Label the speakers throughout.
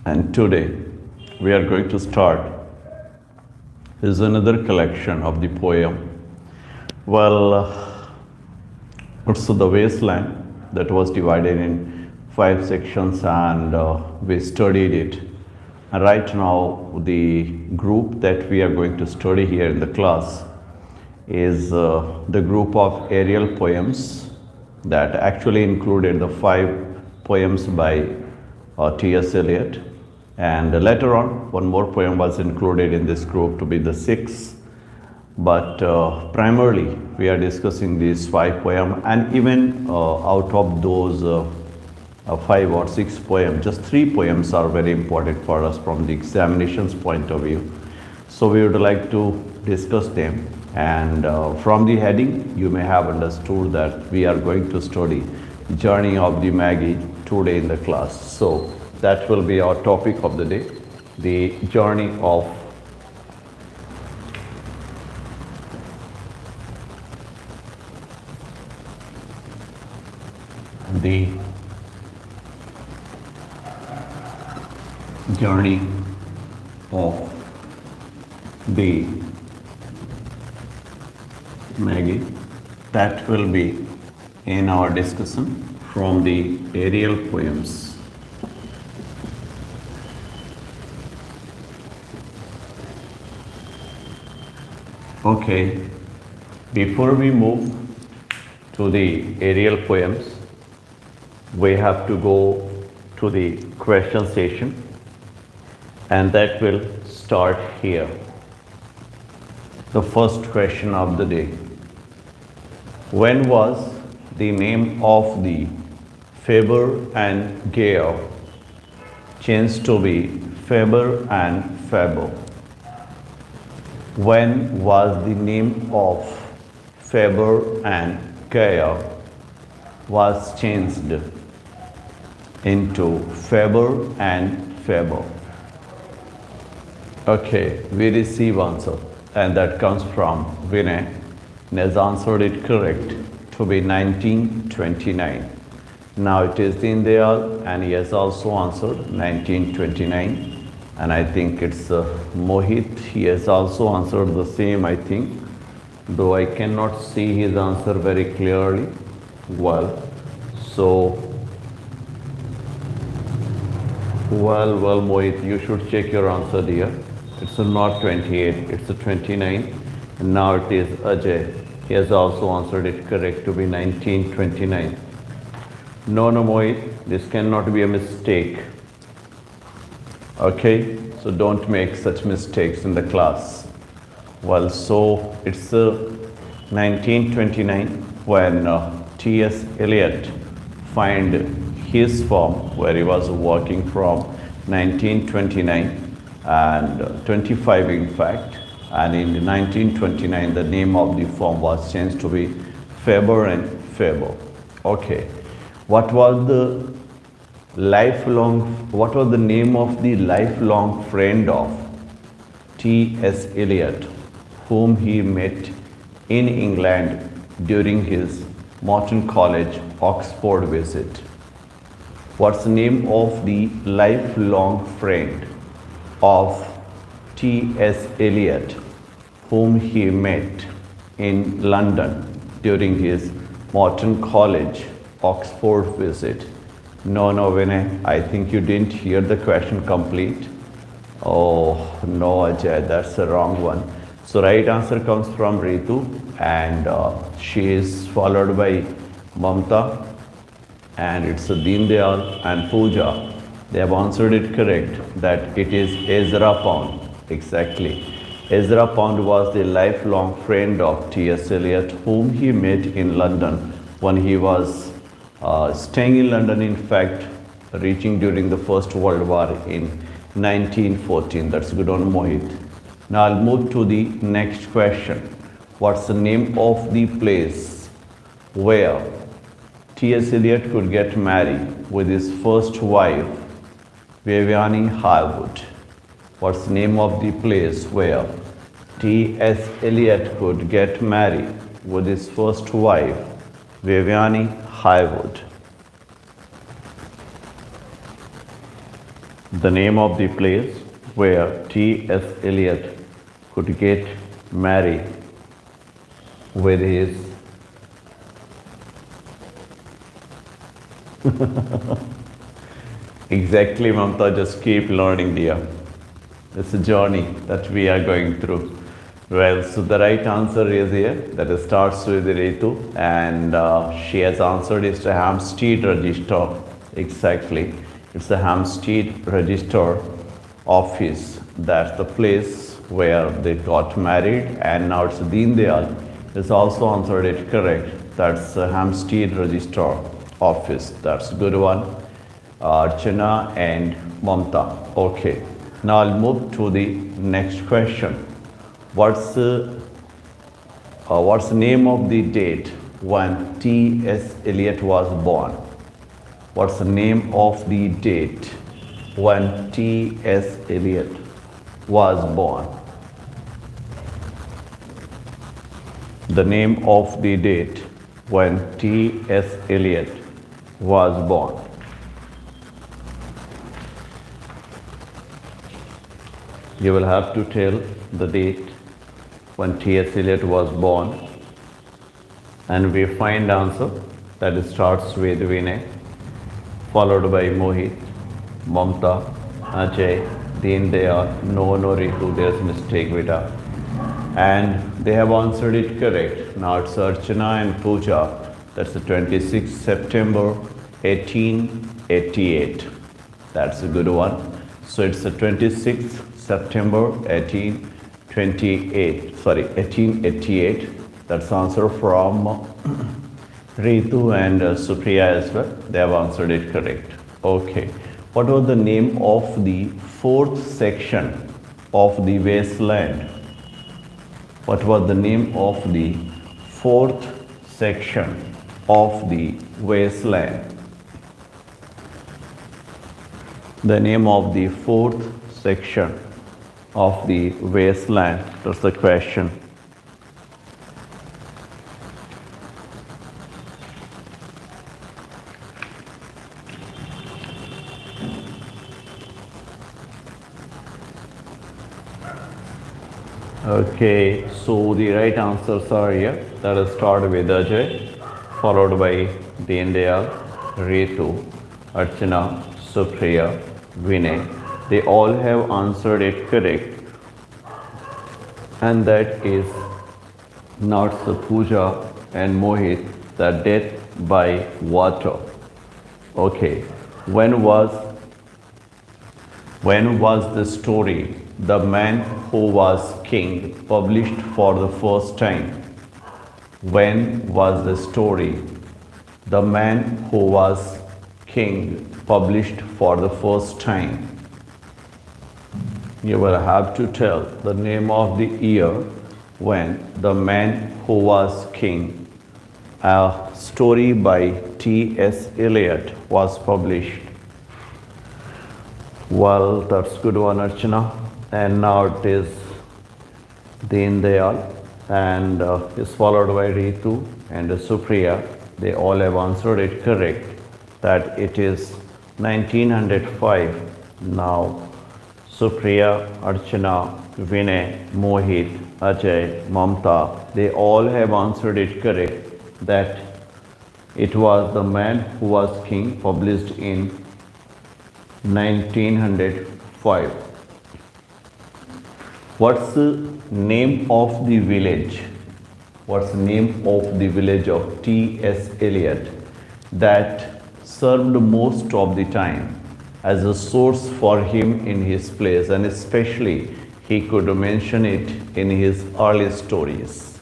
Speaker 1: And today we are going to start is another collection of the poem. It's the wasteland that was divided in 5 sections, and we studied it. And right now the group that we are going to study here in the class is the group of Ariel poems that actually included the 5 poems by T.S. Eliot, and later on one more poem was included in this group to be the 6th, but primarily we are discussing these 5 poems, and even out of those 5 or 6 poems, just 3 poems are very important for us from the examinations point of view. So we would like to discuss them, and from the heading you may have understood that we are going to study Journey of the Magi today in the class. So that will be our topic of the day, the journey of the journey of the Magi. That will be in our discussion from the Ariel poems. Okay, before we move to the Ariel poems, we have to go to the question session, and that will start here. The first question of the day: when was the name of the Faber and Gale changed to be Faber and Faber? When was the name of Faber and Gale was changed into Faber and Faber? Okay, we receive answer, and that comes from Vinay, and has answered it correct to be 1929. Now it is Dindayal, and he has also answered 1929, and I think it's Mohit, he has also answered the same, I think, though I cannot see his answer very clearly. Well, Mohit, you should check your answer, dear. It's not 28, it's 29. And now it is Ajay. He has also answered it correct to be 1929. No, Mohit, this cannot be a mistake. Okay, so don't make such mistakes in the class. So it's 1929 when T.S. Eliot find his farm where he was working from 1929 and 25 in fact, and in 1929 the name of the firm was changed to be Faber and Faber. Okay, what was the name of the lifelong friend of T.S. Eliot whom he met in England during his Morton College, Oxford visit? What's the name of the lifelong friend of T.S. Eliot whom he met in London during his Morton College, Oxford visit? No, Vinay, I think you didn't hear the question complete. Oh, no, Ajay, that's the wrong one. So right answer comes from Ritu, and she is followed by Mamta, and it's Deendayal and Pooja. They have answered it correct, that it is Ezra Pound. Exactly. Ezra Pound was the lifelong friend of T.S. Eliot whom he met in London when he was staying in London, in fact, reaching during the First World War in 1914. That's good on Mohit. Now I'll move to the next question. What's the name of the place where T.S. Eliot could get married with his first wife, Viviani Harwood? What's the name of the place where T.S. Eliot could get married with his first wife, Viviani Harwood? The name of the place where T.S. Eliot could get married with his exactly, Mamta, just keep learning, dear. It's a journey that we are going through. Well, so the right answer is here, that it starts with Ritu, and she has answered it's the Hampstead Register. Exactly. It's the Hampstead Register office. That's the place where they got married, and now it's Deen Dayal. It's also answered it correct. That's the Hampstead Register office. That's a good one. Archana and Mamta. Okay. Now I'll move to the next question. What's the name of the date when T.S. Eliot was born? What's the name of the date when T.S. Eliot was born? The name of the date when T.S. Eliot was born. You will have to tell the date when T.S. Eliot was born, and we find answer that starts with Vinay, followed by Mohit, Mamta, Ajay, Deen Dayal, no Ritu, there's mistake Vita, and they have answered it correct. Now it's Archana and Pooja. That's the 26th September 1888. That's a good one. So it's the 26th September 1888. That's answer from Ritu and Supriya as well. They have answered it correct. Okay. What was the name of the fourth section of the wasteland? What was the name of the fourth section of the wasteland? The name of the fourth section of the wasteland. That's the question. Okay, so the right answers are here. Let us start with Ajay, followed by Deen Dayal, Ritu, Archana, Supriya, Vinay. They all have answered it correct, and that is not the Pooja and Mohit, the death by water. Okay, when was the story The Man Who Was King published for the first time? When was the story The Man Who Was King published for the first time? You will have to tell the name of the year when The Man Who Was King, a story by T.S. Eliot, was published. Well, that's good one, Archana. And now it is Deen Dayal, and is followed by Ritu and Supriya. They all have answered it correct, that it is 1905. Now Supriya, Archana, Vinay, Mohit, Ajay, Mamta, they all have answered it correct, that it was The Man Who Was King, published in 1905. What's the name of the village? What's the name of the village of T.S. Eliot that served most of the time as a source for him in his plays, and especially he could mention it in his early stories?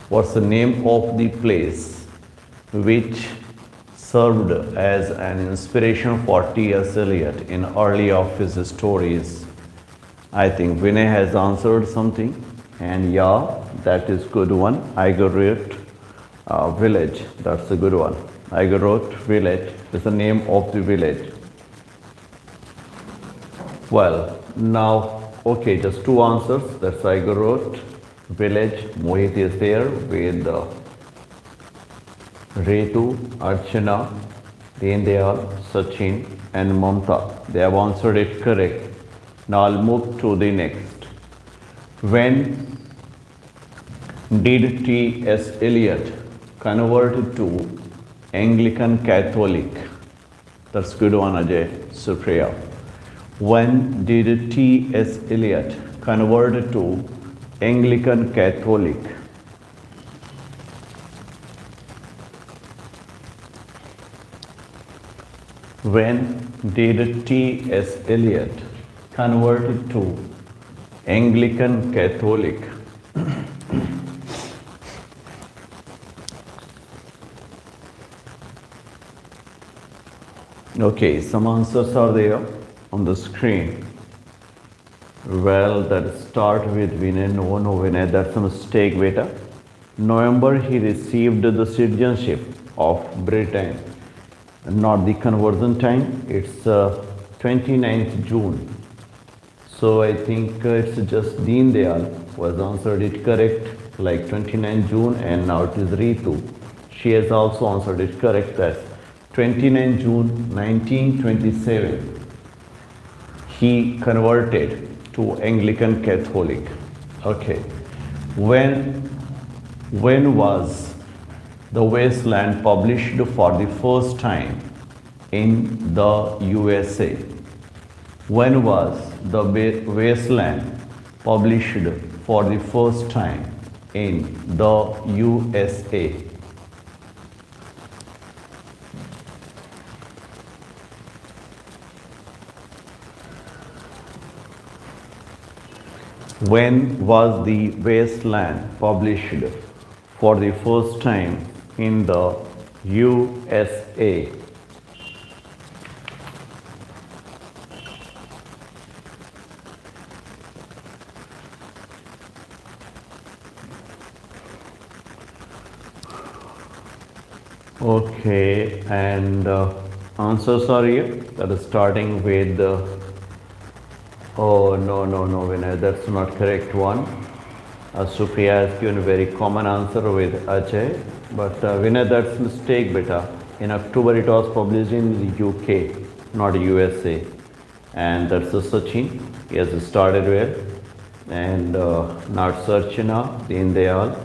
Speaker 1: What's the name of the place which served as an inspiration for T.S. Eliot in early of his stories? I think Vinay has answered something, and yeah, that is good one. Igorot village, that's a good one. Igorot village is the name of the village. Well, now, okay, just two answers. That's Igorot village. Mohit is there with Ritu, Archana, Then they are Sachin and Mamta. They have answered it correct. Now I'll move to the next. When did T.S. Eliot convert to Anglican Catholic? That's good one, Ajay. Supriya. When did T.S. Eliot convert to Anglican Catholic? When did T.S. Eliot convert to Anglican Catholic? Okay, some answers are there on the screen. Well, that start with Vinay. No, Vinay, that's a mistake, beta. November, he received the citizenship of Britain. Not the conversion time, it's 29th June. So I think it's just Deen Dayal who has answered it correct, like 29th June, and now it is Ritu. She has also answered it correct, that's 29 June 1927, he converted to Anglican Catholic. Okay. When was The Wasteland published for the first time in the USA? When was The Wasteland published for the first time in the USA? When was The Wasteland published for the first time in the USA? Okay, and answers are here. That is starting with oh, no, Vinay, that's not correct one. Supriya has given a very common answer with Ajay, but Vinay, that's mistake, beta. In October, it was published in the UK, not USA. And that's a Sachin. He has started well. And not Sarchana, Deen Dayal,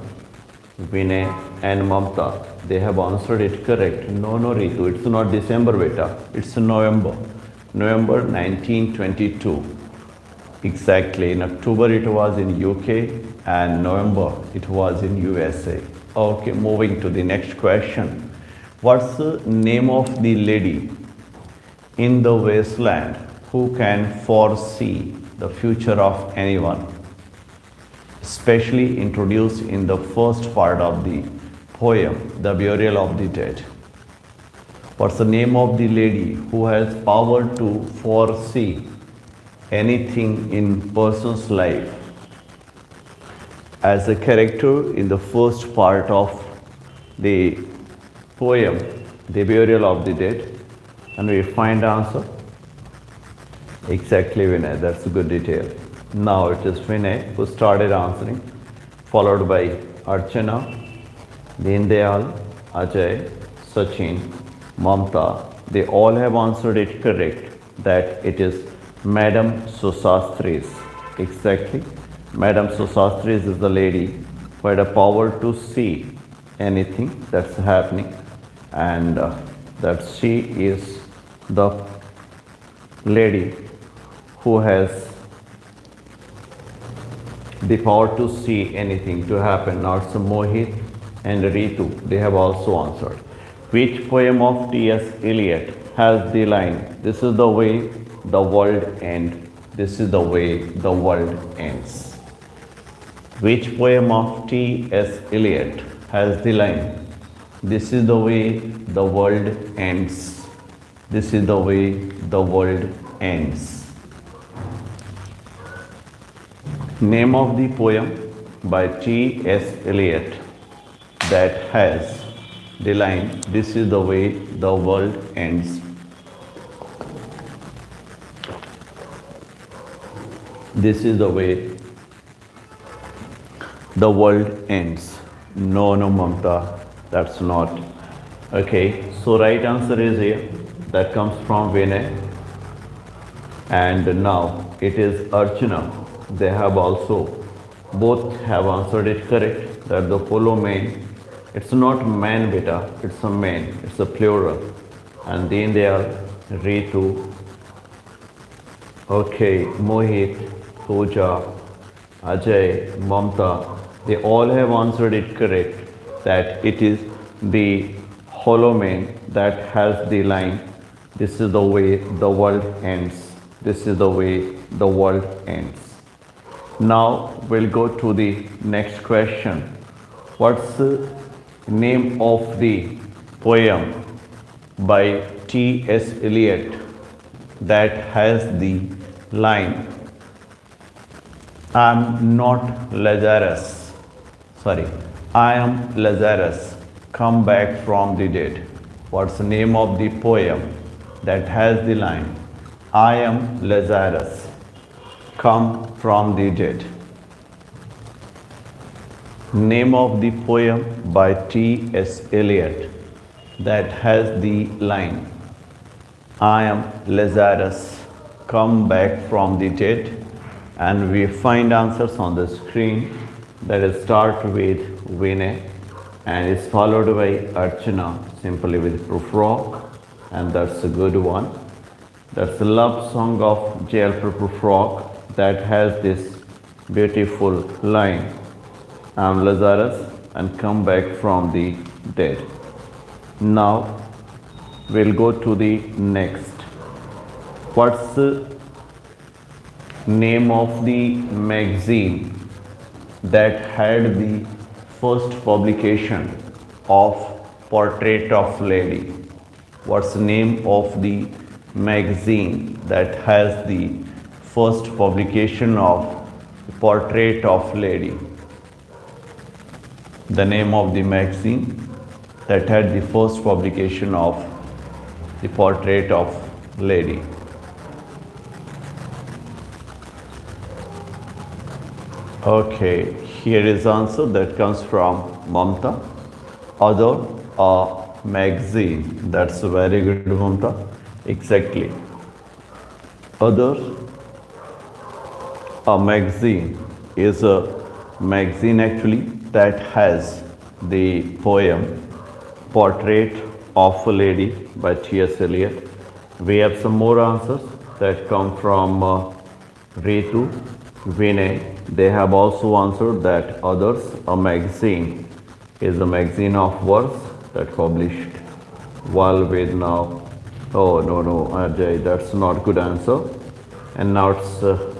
Speaker 1: Vinay, and Mamta. They have answered it correct. No, Ritu, it's not December, beta. It's November. November 1922. Exactly. In October it was in UK and November it was in USA. Okay, moving to the next question. What's the name of the lady in the wasteland who can foresee the future of anyone? Especially introduced in the first part of the poem, The Burial of the Dead. What's the name of the lady who has power to foresee anything in person's life? As a character in the first part of the poem, The Burial of the Dead, and we find answer. Exactly, Vinay, that's a good detail. Now it is Vinay who started answering, followed by Archana, Deen Dayal, Ajay, Sachin, Mamta. They all have answered it correct, that it is Madam Susastris. Exactly. Madam Susastris is the lady who had a power to see anything that's happening, and that she is the lady who has the power to see anything to happen. Now it's Mohit and Ritu. They have also answered. Which poem of T.S. Eliot has the line, "This is the way the world ends. This is the way the world ends"? Which poem of T.S. Eliot has the line, "This is the way the world ends. This is the way the world ends"? Name of the poem by T.S. Eliot that has the line, "This is the way the world ends"? This is the way the world ends. No, Mamta, that's not Okay, so right answer is here. That comes from Vinay. And now it is Archana. They have also both have answered it correct. That the holoman, it's not man beta, it's a man, it's a plural. And then they are Ritu, okay, Mohit, Pooja, Ajay, Mamta, they all have answered it correct that it is the holoman that has the line, this is the way the world ends. This is the way the world ends. Now we'll go to the next question. What's the name of the poem by T.S. Eliot that has the line, I'm not Lazarus. Sorry, I am Lazarus, come back from the dead. What's the name of the poem that has the line, I am Lazarus, come from the dead? Name of the poem by T.S. Eliot that has the line, I am Lazarus, come back from the dead. And we find answers on the screen. That is start with Vinay and is followed by Archana simply with proof rock, and that's a good one. That's the love song of JL Proof Rock that has this beautiful line, I'm Lazarus and come back from the dead. Now we'll go to the next. What's the name of the magazine that had the first publication of Portrait of Lady? What's the name of the magazine that has the first publication of Portrait of Lady? The name of the magazine that had the first publication of the Portrait of Lady. Okay, here is answer that comes from Mamta. Other magazine. That's very good, Mamta. Exactly. Other magazine is a magazine actually that has the poem Portrait of a Lady by T.S. Eliot. We have some more answers that come from Ritu, Vinay. They have also answered that others, a magazine is a magazine of verse that published while with now. Oh no, Ajay, that's not good answer. And now it's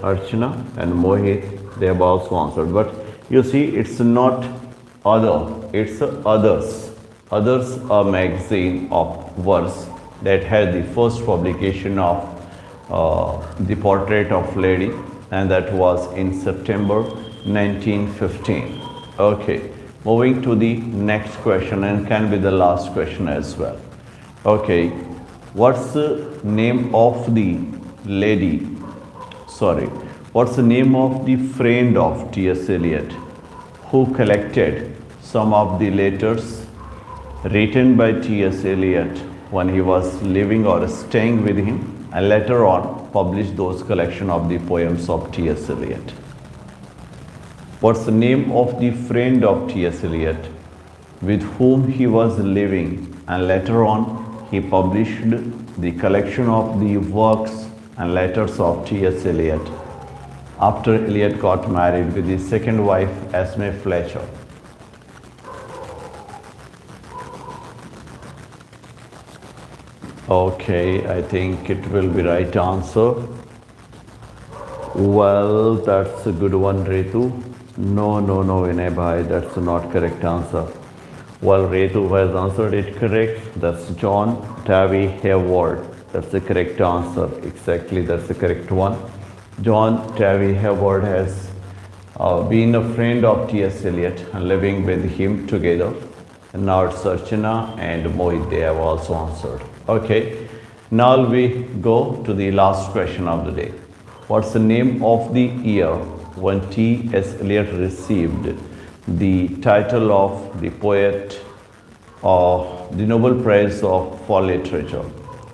Speaker 1: Archana and Mohit. They have also answered. But you see, it's not other, it's others. Others, a magazine of verse that had the first publication of the Portrait of Lady, and that was in September 1915. Okay, moving to the next question, and can be the last question as well. Okay, what's the name of the lady? Sorry, what's the name of the friend of T.S. Eliot who collected some of the letters written by T.S. Eliot when he was living or staying with him, and later on published those collection of the poems of T.S. Eliot? What's the name of the friend of T.S. Eliot with whom he was living, and later on he published the collection of the works and letters of T.S. Eliot after Eliot got married with his second wife, Esme Fletcher? Okay, I think it will be right answer. Well, that's a good one, Ritu. No, Vinay bhai, that's not correct answer. Well, Ritu has answered it correct. That's John Davy Hayward. That's the correct answer. Exactly, that's the correct one. John Davy Hayward has been a friend of T.S. Eliot and living with him together. And now it's Archana and Mohit, they have also answered. Okay, now we go to the last question of the day. What's the name of the year when T.S. Eliot received the title of the poet the Nobel Prize for Literature.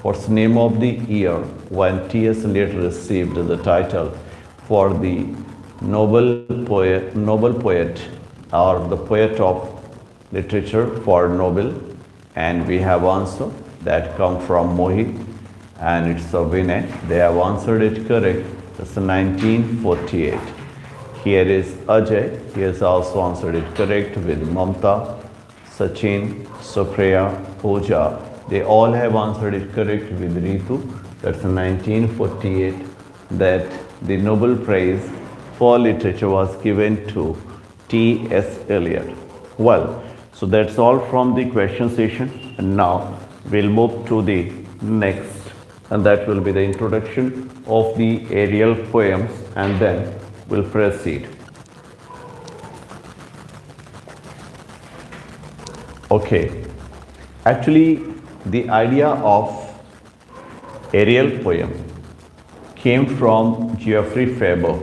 Speaker 1: What's the name of the year when T.S. Eliot received the title for the Nobel poet or the poet of literature for Nobel? And we have answer that come from Mohi, and it's a Vinay. They have answered it correct. It's 1948. Here is Ajay. He has also answered it correct with Mamta, Sachin, Supriya, Pooja. They all have answered it correct with Ritu. That's 1948 that the Nobel Prize for Literature was given to T.S. Eliot. Well, so that's all from the question session. And now we'll move to the next, and that will be the introduction of the Ariel poems, and then we'll proceed. Okay, actually the idea of Ariel poem came from Geoffrey Faber.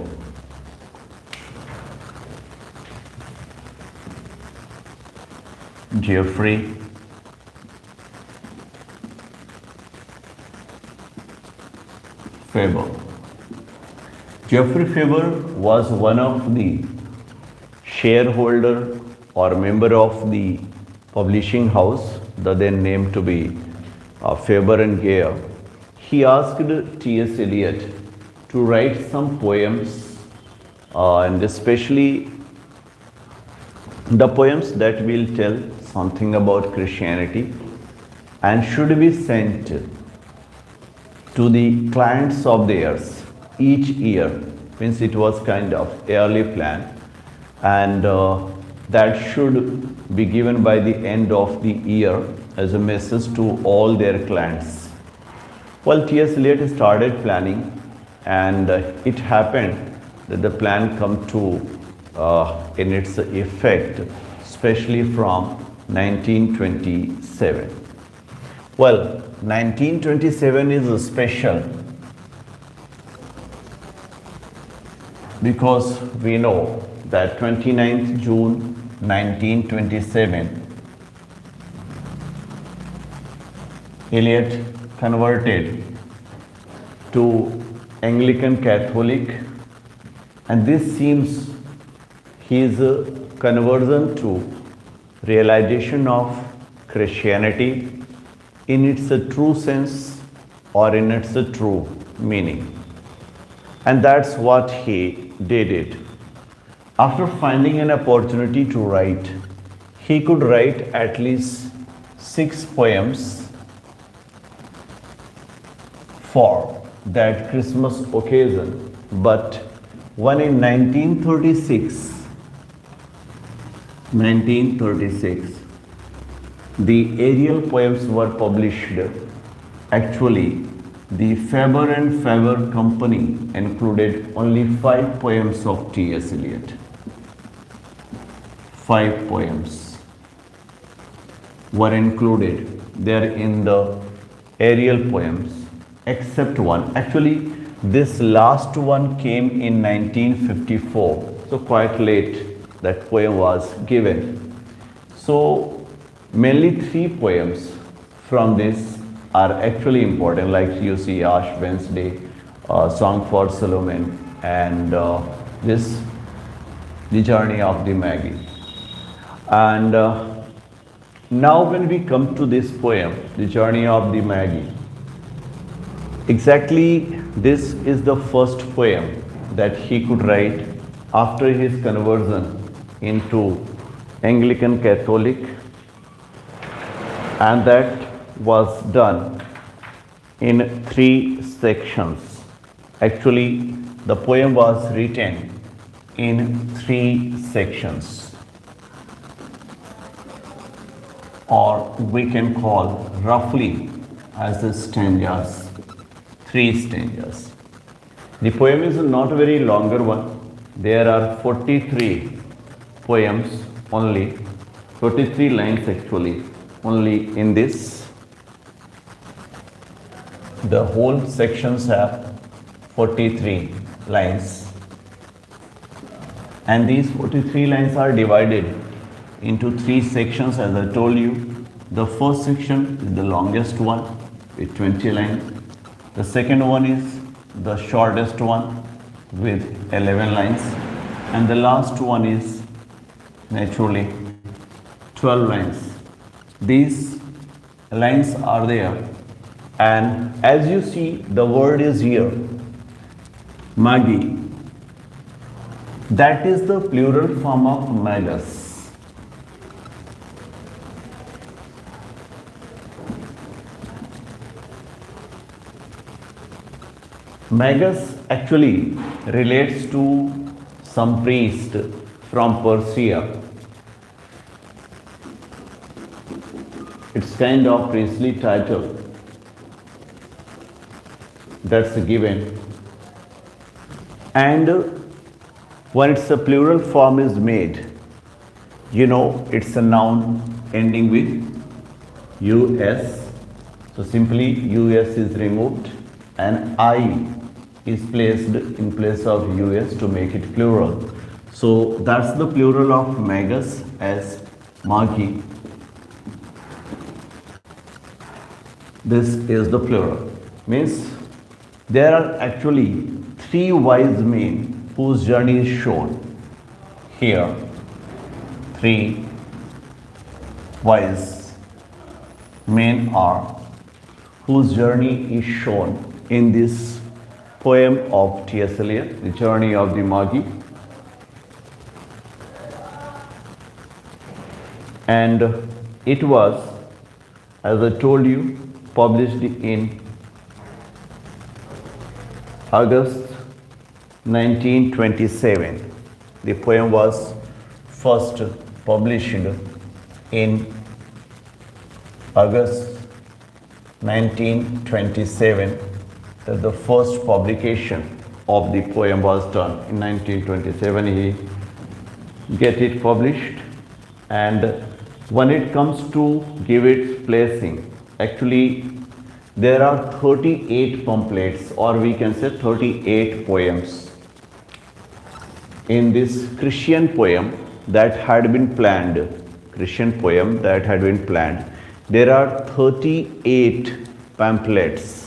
Speaker 1: Geoffrey Faber. Geoffrey Faber was one of the shareholder or member of the publishing house, the then named to be Faber and Gare. He asked T.S. Eliot to write some poems, and especially the poems that will tell something about Christianity and should be sent to the clients of theirs each year. Means it was kind of yearly plan, and that should be given by the end of the year as a message to all their clients. Well, T.S. Eliot started planning, and it happened that the plan come to in its effect, especially from 1927. Well, 1927 is special because we know that 29th June 1927, Eliot converted to Anglican Catholic, and this seems his conversion to realization of Christianity in its true sense or in its true meaning. And that's what he did it. After finding an opportunity to write, he could write at least 6 poems for that Christmas occasion. But when in 1936, the Ariel poems were published, actually the Faber and Faber company included only 5 poems of T.S. Eliot. 5 poems were included there in the Ariel poems, except one. Actually, this last one came in 1954, so quite late that poem was given. So mainly 3 poems from this are actually important, like you see Ash Wednesday, Song for Solomon, and this The Journey of the Magi. And now when we come to this poem, The Journey of the Magi, exactly this is the first poem that he could write after his conversion into Anglican Catholic, and that was done in 3 sections. Actually, the poem was written in 3 sections, or we can call roughly as the stanzas, 3 stanzas. The poem is not a very longer one. There are 43 poems only, 43 lines actually, only in this. The whole sections have 43 lines, and these 43 lines are divided into 3 sections, as I told you. The first section is the longest one with 20 lines. The second one is the shortest one with 11 lines. And the last one is naturally 12 lines. These lines are there, and as you see, the word is here, Magi. That is the plural form of magus. Magus actually relates to some priest from Persia. It's kind of priestly title that's given, and when it's a plural form is made, you know it's a noun ending with us. So simply us is removed and I is placed in place of us to make it plural. So that's the plural of magus as Magi. This is the plural. Means there are actually three wise men whose journey is shown here. Three wise men are whose journey is shown in this poem of T.S. Eliot, The Journey of the Magi. And it was, as I told you, published in August 1927. The poem was first published in August 1927. The first publication of the poem was done in 1927. He get it published, and when it comes to give its placing, actually there are 38 pamphlets, or we can say 38 poems in this Christian poem that had been planned. There are 38 pamphlets.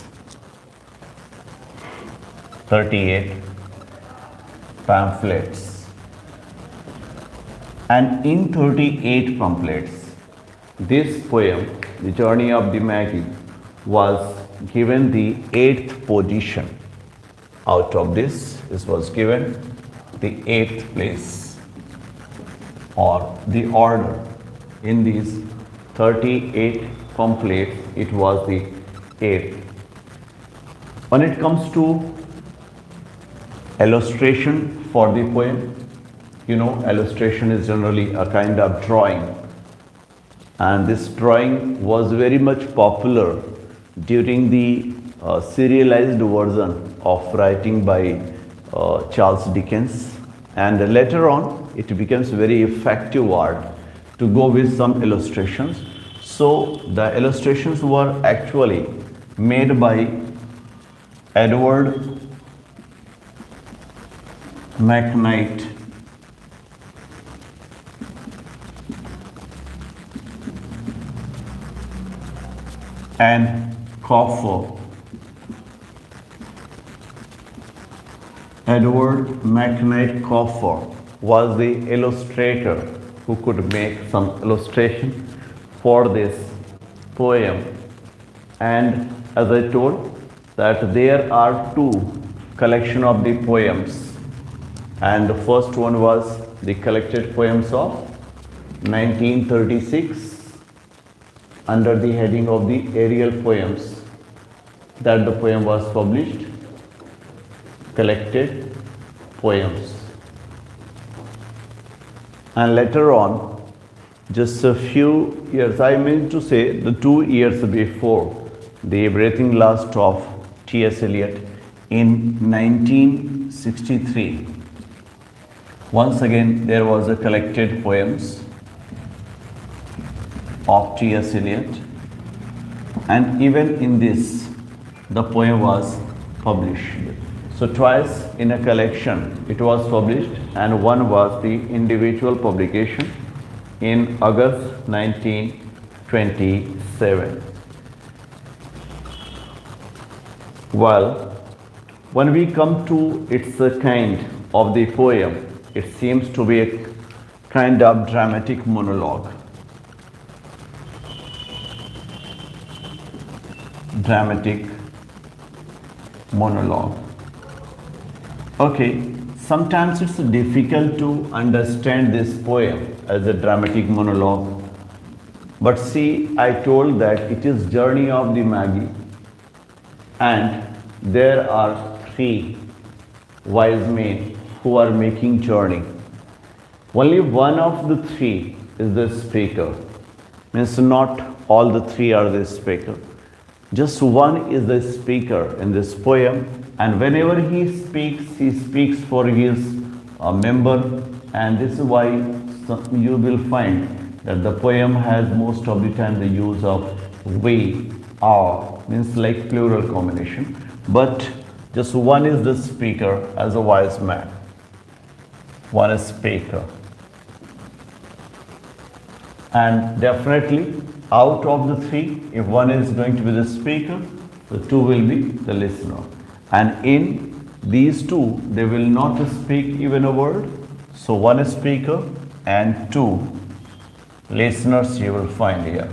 Speaker 1: 38 pamphlets. And in 38 pamphlets, this poem, The Journey of the Magi, was given the 8th position. Out of this was given the 8th place, or the order. In these 38 pamphlets, it was the 8th. When it comes to illustration for the poem, you know, illustration is generally a kind of drawing, and this drawing was very much popular during the serialized version of writing by Charles Dickens, and later on it becomes very effective art to go with some illustrations. So the illustrations were actually made by Edward McKnight and Coffer. Edward McKnight Coffer was the illustrator who could make some illustration for this poem. And as I told that there are two collection of the poems, and the first one was the collected poems of 1936 under the heading of the Ariel poems, that the poem was published, collected poems. And later on, just a few years, I mean to say the 2 years before the Everything Last of T.S. Eliot in 1963, once again there was a collected poems of T.S. Eliot, and even in this the poem was published. So twice in a collection it was published, and one was the individual publication in August 1927 27. Well, when we come to its kind of the poem, it seems to be a kind of dramatic monologue. Dramatic monologue. Okay, sometimes it's difficult to understand this poem as a dramatic monologue. But see, I told that it is journey of the Magi, and there are three wise men who are making journey. Only one of the three is the speaker. Means not all the three are the speaker. Just one is the speaker in this poem, and whenever he speaks for his member, and this is why you will find that the poem has most of the time the use of we, our, means like plural combination, but just one is the speaker as a wise man. One is speaker. And definitely out of the three, if one is going to be the speaker, the two will be the listener. And in these two, they will not speak even a word. So one is speaker and two listeners you will find here.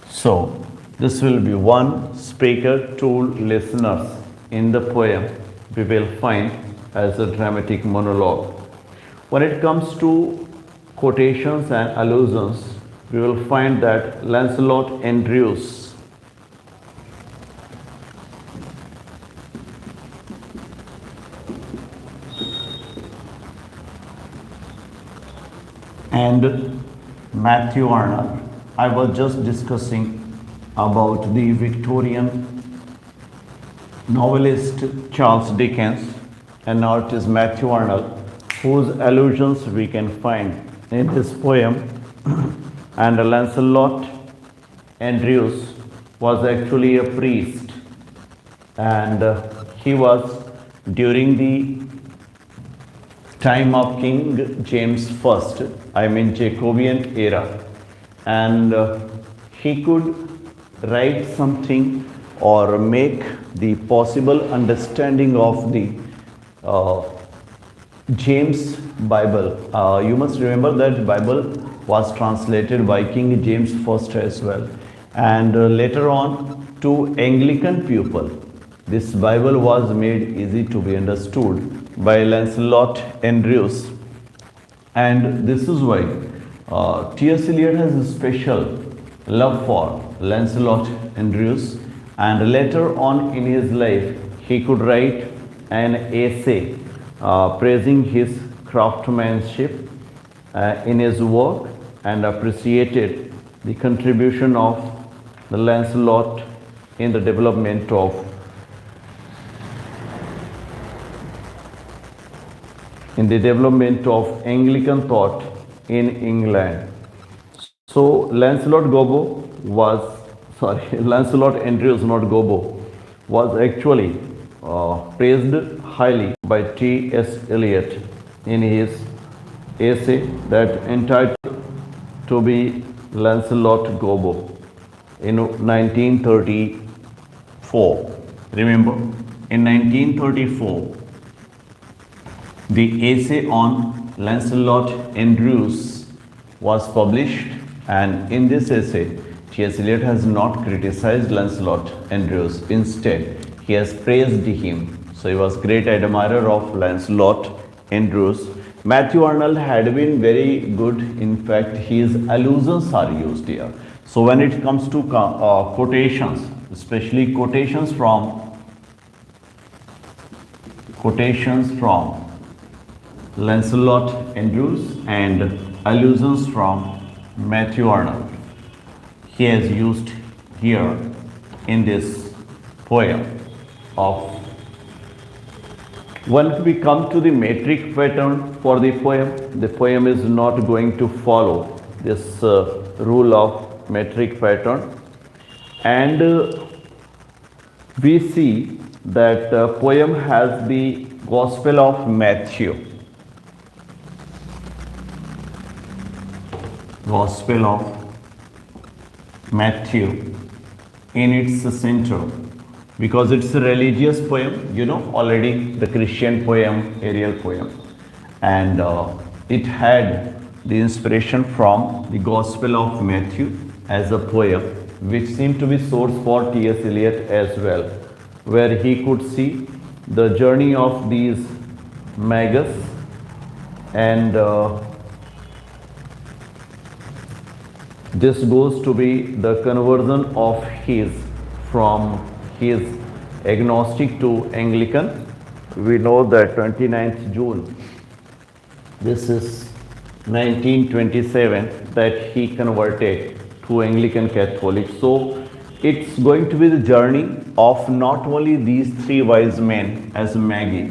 Speaker 1: So this will be one speaker, two listeners in the poem we will find as a dramatic monologue. When it comes to quotations and allusions, we will find that Lancelot Andrews and Matthew Arnold. I was just discussing about the Victorian novelist Charles Dickens, and now it is Matthew Arnold, whose allusions we can find in his poem. And Lancelot Andrews was actually a priest, and he was during the time of King James I, I mean Jacobean era, and he could write something or make the possible understanding of the James Bible. You must remember that Bible was translated by King James I as well, and later on to Anglican people this Bible was made easy to be understood by Lancelot Andrews. And this is why T.S. Eliot has a special love for Lancelot Andrews, and later on in his life he could write an essay praising his craftsmanship in his work, and appreciated the contribution of the Lancelot in the development of Anglican thought in England. So Lancelot Andrews, not Gobbo, was actually praised highly by T.S. Eliot in his essay that entitled to be Lancelot Gobbo in 1934. Remember, in 1934, the essay on Lancelot Andrews was published, and in this essay, T.S. Eliot has not criticized Lancelot Andrews. Instead, he has praised him. So he was great admirer of Lancelot Andrews. Matthew Arnold had been very good. In fact, his allusions are used here. So when it comes to quotations, especially quotations from Lancelot Andrews and allusions from Matthew Arnold, he has used here in this poem of. When we come to the metric pattern for the poem is not going to follow this rule of metric pattern, and we see that poem has the Gospel of Matthew Gospel of Matthew in its center, because it's a religious poem, already the Christian poem, Ariel poem, and it had the inspiration from the Gospel of Matthew as a poem, which seemed to be source for T.S. Eliot as well, where he could see the journey of these Magi, and this goes to be the conversion of his from his agnostic to Anglican. We know that 29th June, this is 1927, that he converted to Anglican Catholic. So it's going to be the journey of not only these three wise men as Magi,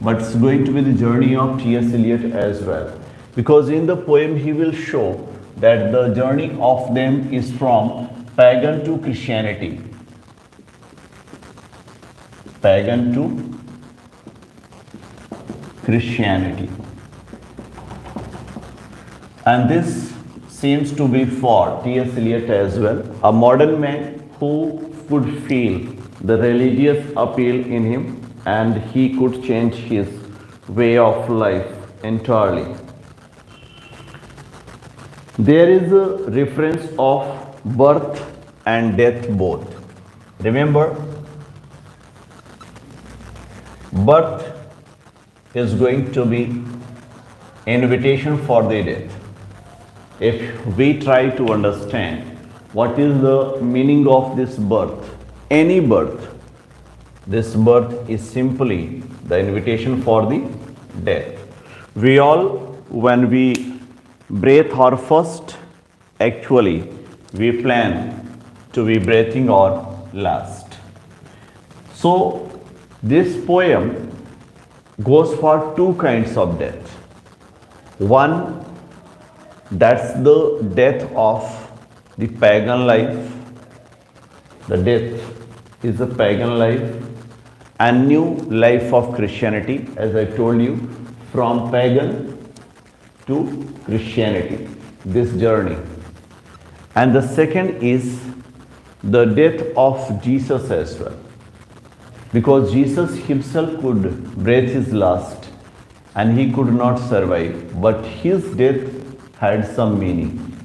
Speaker 1: but it's going to be the journey of T.S. Eliot as well. Because in the poem he will show that the journey of them is from pagan to Christianity. Pagan to Christianity. And this seems to be for T.S. Eliot as well, a modern man who could feel the religious appeal in him, and he could change his way of life entirely. There is a reference of birth and death both. Remember, birth is going to be invitation for the death. If we try to understand what is the meaning of this birth, any birth, this birth is simply the invitation for the death. We all, when we breathe our first, actually we plan to be breathing our last. So this poem goes for two kinds of death. One, that's the death of the pagan life. The death is a pagan life and new life of Christianity, as I told you, from pagan to Christianity, this journey. And the second is the death of Jesus as well, because Jesus himself could breathe his last and he could not survive, but his death had some meaning.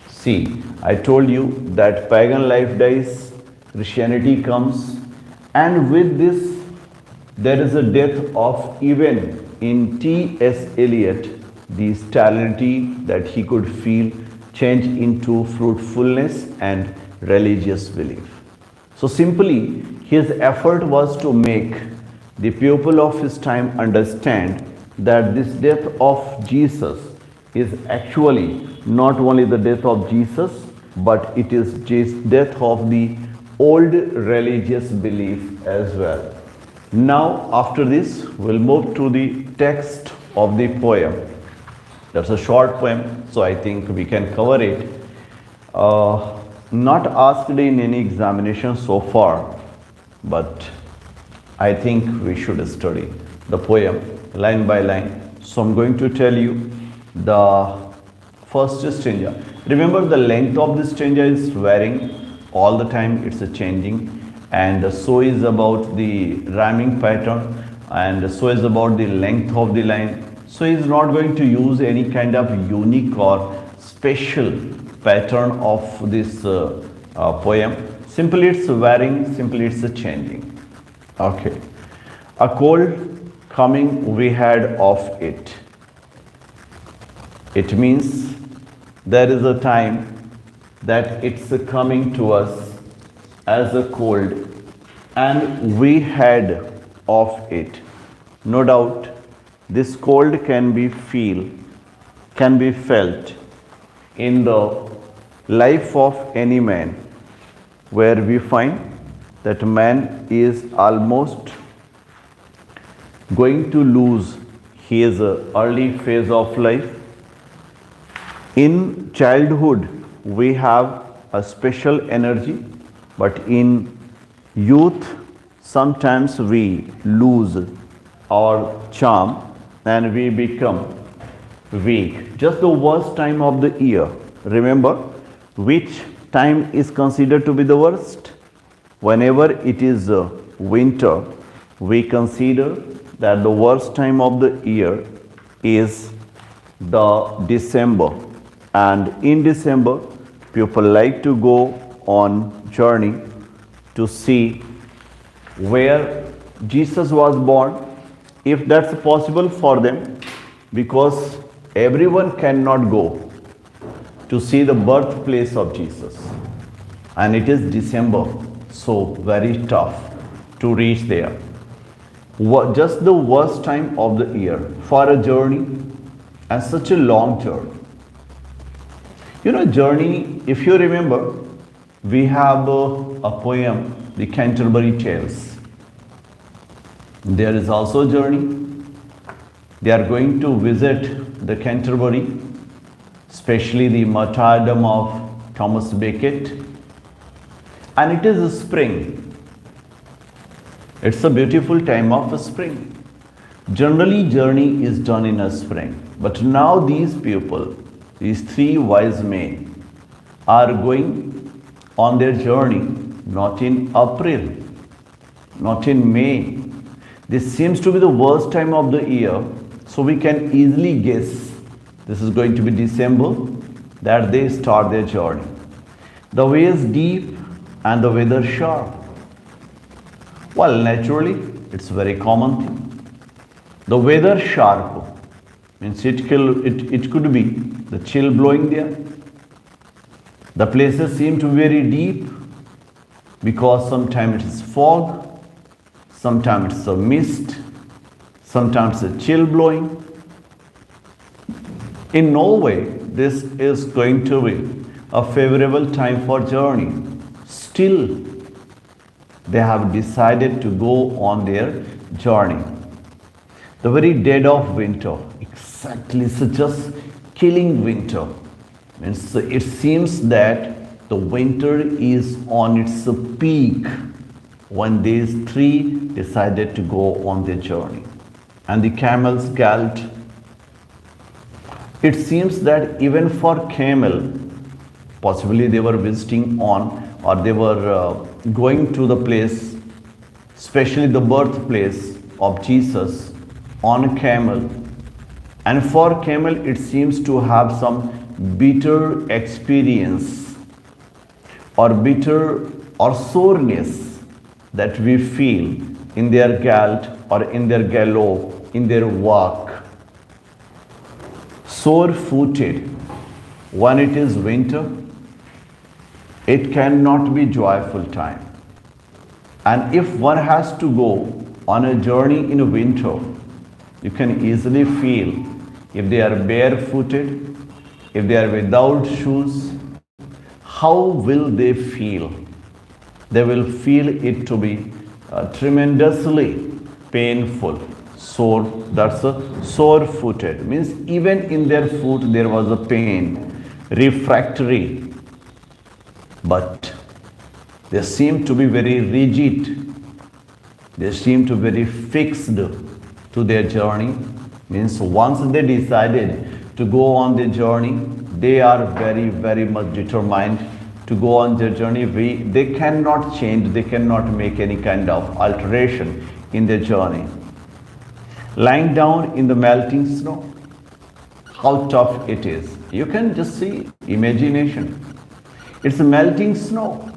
Speaker 1: See, I told you that pagan life dies, Christianity comes, and with this there is a death of, even in T.S. Eliot, the sterility that he could feel change into fruitfulness and religious belief. So simply, his effort was to make the people of his time understand that this death of Jesus is actually not only the death of Jesus, but it is death of the old religious belief as well. Now, after this, we'll move to the text of the poem. That's a short poem, so I think we can cover it. Not asked in any examination so far, but I think we should study the poem line by line. So I'm going to tell you the first stanza. Remember, the length of this stanza is varying all the time, it's changing, and so is about the rhyming pattern, and so is about the length of the line. So he is not going to use any kind of unique or special pattern of this poem. Simply it's varying, simply it's changing. Okay. A cold coming we had of it. It means there is a time that it's coming to us as a cold, and we had of it. No doubt, this cold can be felt in the life of any man, where we find that man is almost going to lose his early phase of life. In childhood, we have a special energy, but in youth, sometimes we lose our charm and we become week, just the worst time of the year. Remember, which time is considered to be the worst? Whenever it is winter, we consider that the worst time of the year is the December. And in December, people like to go on journey to see where Jesus was born, if that's possible for them, because everyone cannot go to see the birthplace of Jesus. And it is December, so very tough to reach there. Just the worst time of the year for a journey, and such a long journey. You know, journey, if you remember, we have a poem, the Canterbury Tales. There is also a journey. They are going to visit the Canterbury, especially the martyrdom of Thomas Becket. And it is a spring. It's a beautiful time of spring. Generally, journey is done in a spring. But now these people, these three wise men, are going on their journey not in April, not in May. This seems to be the worst time of the year, so we can easily guess this is going to be December that they start their journey. The way is deep and the weather sharp. Well, naturally, it's a very common thing. The weather sharp means it could be the chill blowing there. The places seem to be very deep because sometimes it is fog, sometimes it's a mist, sometimes a chill blowing. In no way this is going to be a favorable time for journey. Still, they have decided to go on their journey. The very dead of winter, exactly such as killing winter. Means it seems that the winter is on its peak when these three decided to go on their journey. And the camels galloped. It seems that even for camel, possibly they were visiting on, or they were going to the place, especially the birthplace of Jesus, on a camel. And for camel, it seems to have some bitter experience or bitter or soreness that we feel in their gallop or in their gallop, in their walk. Sore-footed, when it is winter, it cannot be joyful time. And if one has to go on a journey in winter, you can easily feel if they are barefooted, if they are without shoes, how will they feel? They will feel it to be tremendously painful. Sore, that's a sore-footed. Means even in their foot there was a pain, refractory. But they seem to be very rigid. They seem to be very fixed to their journey. Means once they decided to go on their journey, they are very, very much determined to go on their journey. They cannot change, they cannot make any kind of alteration in their journey. Lying down in the melting snow, how tough it is. You can just see, imagination. It's melting snow.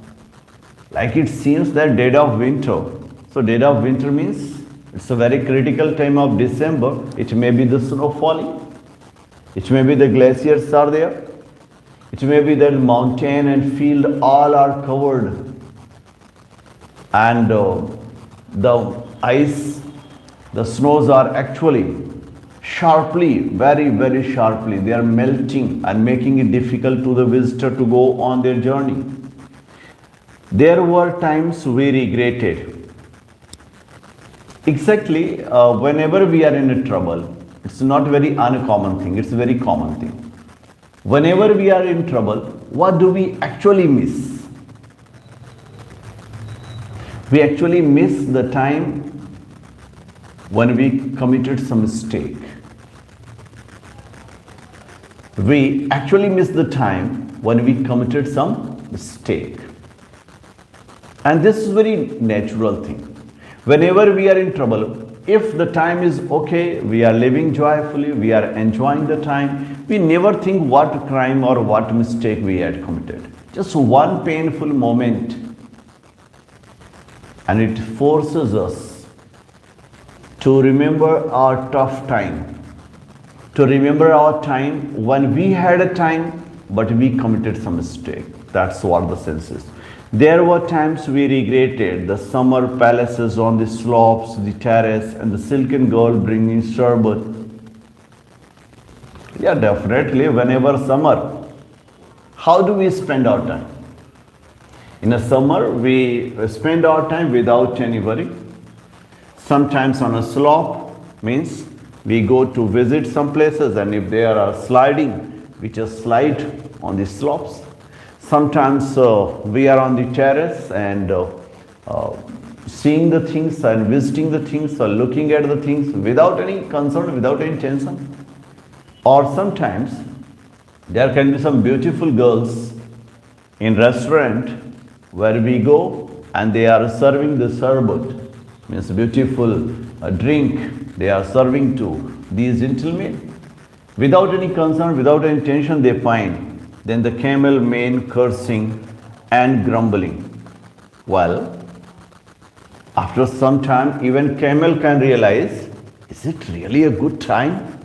Speaker 1: Like it seems that dead of winter. So dead of winter means it's a very critical time of December. It may be the snow falling. It may be the glaciers are there. It may be that mountain and field all are covered. And the ice, the snows are actually sharply, very, very sharply, they are melting and making it difficult to the visitor to go on their journey. There were times we regretted. Exactly, whenever we are in a trouble, it's not very uncommon thing, it's a very common thing. Whenever we are in trouble, what do we actually miss? We actually miss the time when we committed some mistake. We actually miss the time when we committed some mistake. And this is very natural thing. Whenever we are in trouble, if the time is okay, we are living joyfully, we are enjoying the time, we never think what crime or what mistake we had committed. Just one painful moment, and it forces us to remember our tough time, to remember our time when we had a time but we committed some mistake. That's what the sense is. There were times we regretted the summer palaces on the slopes, the terrace, and the silken girl bringing sherbet. Yeah, definitely, whenever summer, how do we spend our time? In a summer, we spend our time without any worry. Sometimes on a slope, means we go to visit some places, and if they are sliding, we just slide on the slopes. Sometimes we are on the terrace and seeing the things and visiting the things or looking at the things without any concern, without any tension. Or sometimes there can be some beautiful girls in restaurant where we go and they are serving the sherbet, means beautiful drink they are serving to these gentlemen. Without any concern, without any tension they find. Then the camel man cursing and grumbling. Well, after some time, even camel can realize, is it really a good time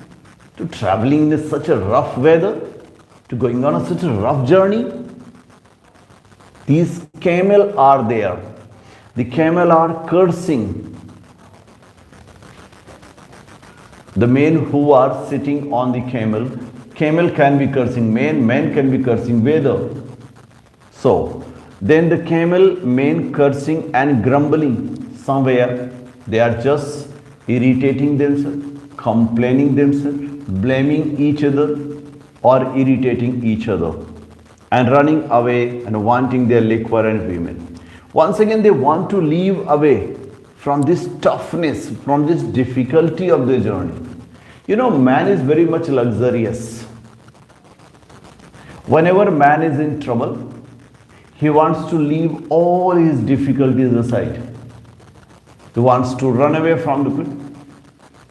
Speaker 1: to traveling in such a rough weather, to going on such a rough journey? These camel are there. The camel are cursing the men who are sitting on the camel. Camel can be cursing man, man can be cursing weather. So, then the camel men cursing and grumbling somewhere. They are just irritating themselves, complaining themselves, blaming each other or irritating each other and running away and wanting their liquor and women. Once again, they want to leave away from this toughness, from this difficulty of the journey. You know, man is very much luxurious. Whenever man is in trouble, he wants to leave all his difficulties aside. He wants to run away from the people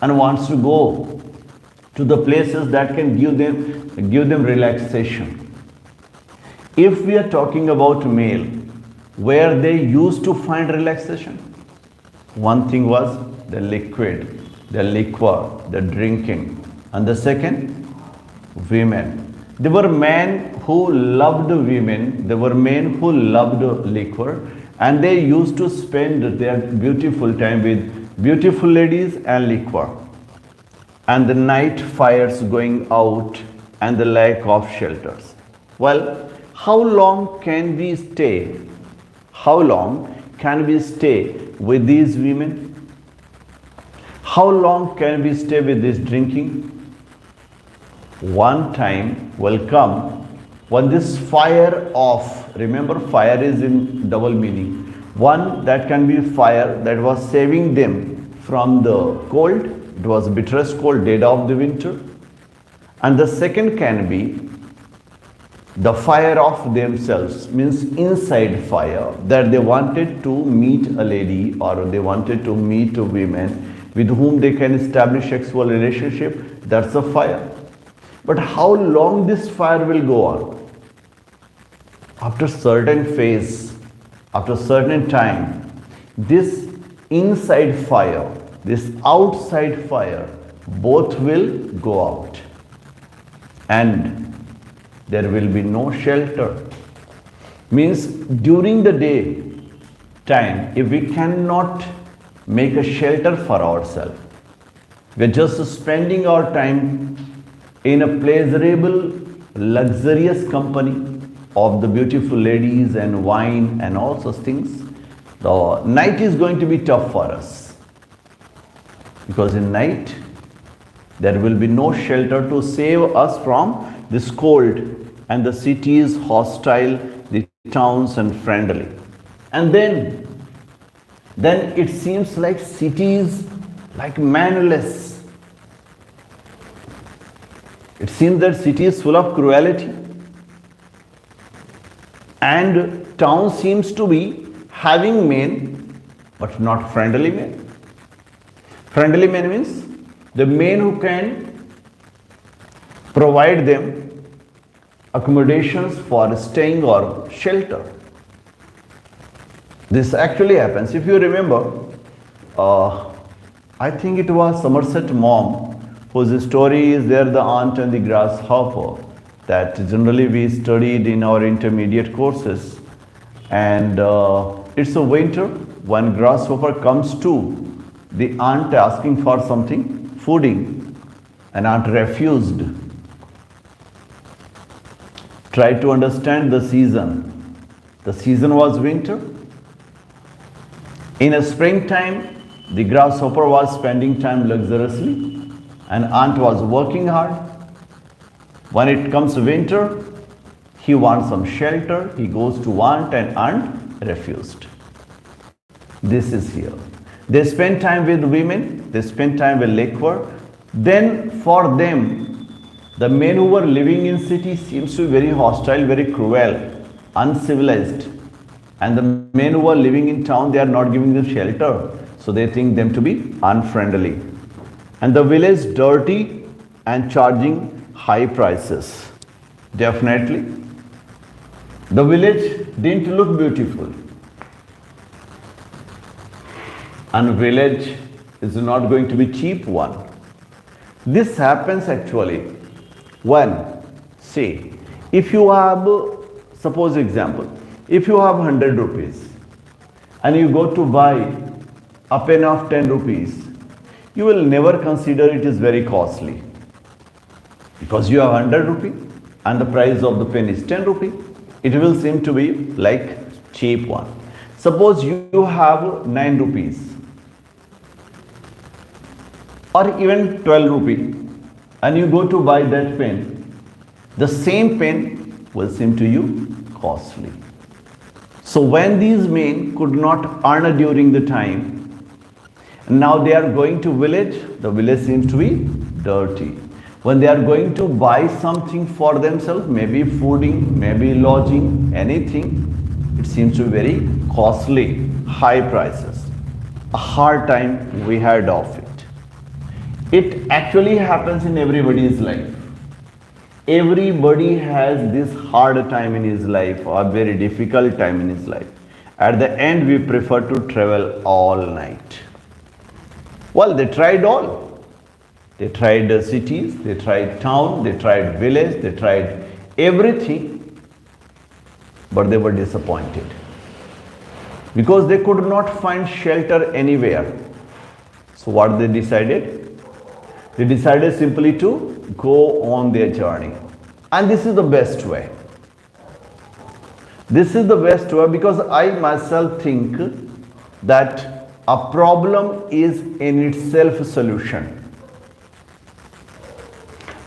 Speaker 1: and wants to go to the places that can give them relaxation. If we are talking about male, where they used to find relaxation, one thing was the liquid, the liquor, the drinking, and the second, women. There were men who loved women, there were men who loved liquor, and they used to spend their beautiful time with beautiful ladies and liquor. And the night fires going out and the lack of shelters. Well, how long can we stay? How long can we stay with these women? How long can we stay with this drinking? One time will come when this fire of, remember fire is in double meaning. One, that can be fire that was saving them from the cold. It was bitterest cold, dead of the winter. And the second can be the fire of themselves, means inside fire, that they wanted to meet a lady or they wanted to meet a woman with whom they can establish sexual relationship. That's a fire. But how long this fire will go on? After certain phase, after certain time, this inside fire, this outside fire, both will go out. And there will be no shelter. Means during the day time, if we cannot make a shelter for ourselves, we are just spending our time in a pleasurable, luxurious company of the beautiful ladies and wine and all such things. The night is going to be tough for us. Because in night, there will be no shelter to save us from this cold, and the city is hostile, the towns unfriendly. And then it seems like cities like manless. It seems that city is full of cruelty and town seems to be having men but not friendly men. Friendly men means the men who can provide them accommodations for staying or shelter. This actually happens. If you remember, I think it was Somerset Maugham whose story is there, The Ant and the Grasshopper, that generally we studied in our intermediate courses. And it's a winter, one grasshopper comes to the ant asking for something, fooding, and ant refused. Try to understand the season. The season was winter. In a springtime, the grasshopper was spending time luxuriously and ant was working hard. When it comes to winter, he wants some shelter. He goes to ant and ant refused. This is here. They spend time with women. They spend time with liquor. Then for them, the men who were living in city seems to be very hostile, very cruel, uncivilized. And the men who are living in town, they are not giving them shelter. So they think them to be unfriendly. And the village dirty and charging high prices. Definitely. The village didn't look beautiful. And village is not going to be cheap one. This happens actually when, say, if you have, suppose example, if you have 100 rupees and you go to buy a pen of 10 rupees, you will never consider it is very costly. Because you have 100 rupees and the price of the pen is 10 rupees, it will seem to be like cheap one. Suppose you have 9 rupees or even 12 rupees and you go to buy that pen, the same pen will seem to you costly. So when these men could not earn during the time, now they are going to village, the village seems to be dirty. When they are going to buy something for themselves, maybe fooding, maybe lodging, anything, it seems to be very costly, high prices. A hard time we had of it. It actually happens in everybody's life. Everybody has this hard time in his life or very difficult time in his life. At the end, we prefer to travel all night. Well, they tried all. They tried the cities, they tried town, they tried village, they tried everything, but they were disappointed because they could not find shelter anywhere. So what they decided? They decided simply to go on their journey. And this is the best way. This is the best way because I myself think that a problem is in itself a solution.